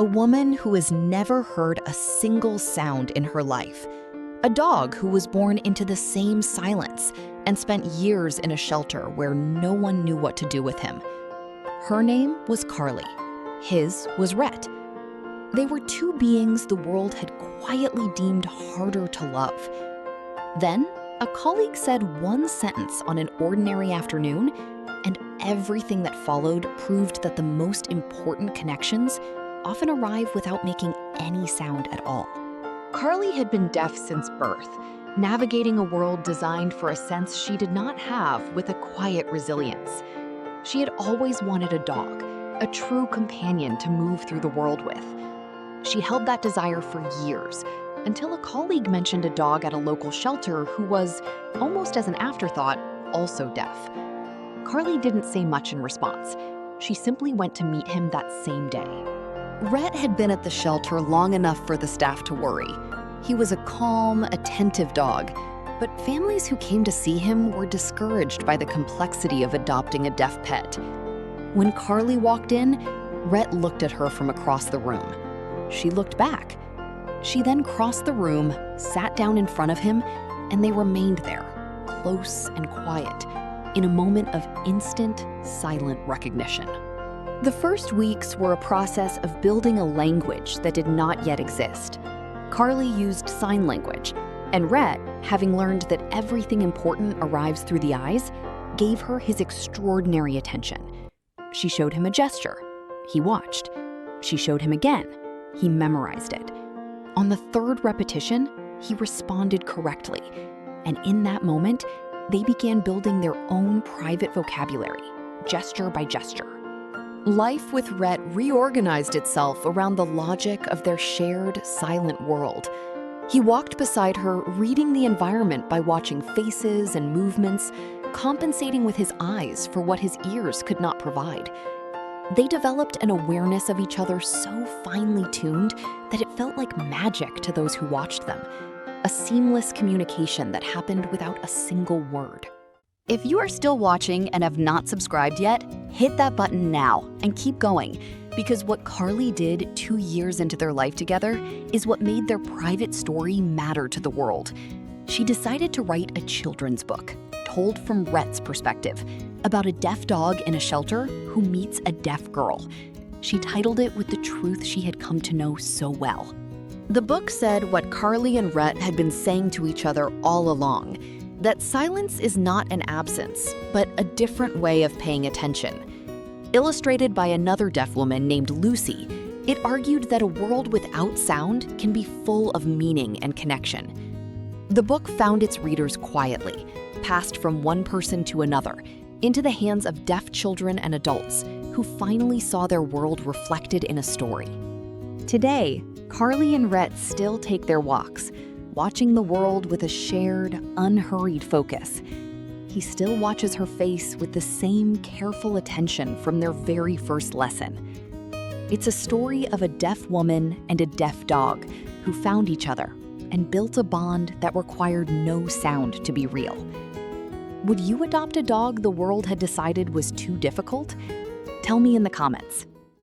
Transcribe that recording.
A woman who has never heard a single sound in her life. A dog who was born into the same silence and spent years in a shelter where no one knew what to do with him. Her name was Carly. His was Rhett. They were two beings the world had quietly deemed harder to love. Then, a colleague said one sentence on an ordinary afternoon, and everything that followed proved that the most important connections often arrive without making any sound at all. Carly had been deaf since birth, navigating a world designed for a sense she did not have with a quiet resilience. She had always wanted a dog, a true companion to move through the world with. She held that desire for years, until a colleague mentioned a dog at a local shelter who was, almost as an afterthought, also deaf. Carly didn't say much in response. She simply went to meet him that same day. Rhett had been at the shelter long enough for the staff to worry. He was a calm, attentive dog, but families who came to see him were discouraged by the complexity of adopting a deaf pet. When Carly walked in, Rhett looked at her from across the room. She looked back. She then crossed the room, sat down in front of him, and they remained there, close and quiet, in a moment of instant, silent recognition. The first weeks were a process of building a language that did not yet exist. Carly used sign language, and Rhett, having learned that everything important arrives through the eyes, gave her his extraordinary attention. She showed him a gesture. He watched. She showed him again. He memorized it. On the third repetition, he responded correctly, and in that moment, they began building their own private vocabulary, gesture by gesture. Life with Rhett reorganized itself around the logic of their shared, silent world. He walked beside her, reading the environment by watching faces and movements, compensating with his eyes for what his ears could not provide. They developed an awareness of each other so finely tuned that it felt like magic to those who watched them, a seamless communication that happened without a single word. If you are still watching and have not subscribed yet, hit that button now and keep going, because what Carly did 2 years into their life together is what made their private story matter to the world. She decided to write a children's book, told from Rhett's perspective, about a deaf dog in a shelter who meets a deaf girl. She titled it with the truth she had come to know so well. The book said what Carly and Rhett had been saying to each other all along, that silence is not an absence, but a different way of paying attention. Illustrated by another deaf woman named Lucy, it argued that a world without sound can be full of meaning and connection. The book found its readers quietly, passed from one person to another, into the hands of deaf children and adults who finally saw their world reflected in a story. Today, Carly and Rhett still take their walks, watching the world with a shared, unhurried focus. He still watches her face with the same careful attention from their very first lesson. It's a story of a deaf woman and a deaf dog who found each other and built a bond that required no sound to be real. Would you adopt a dog the world had decided was too difficult? Tell me in the comments.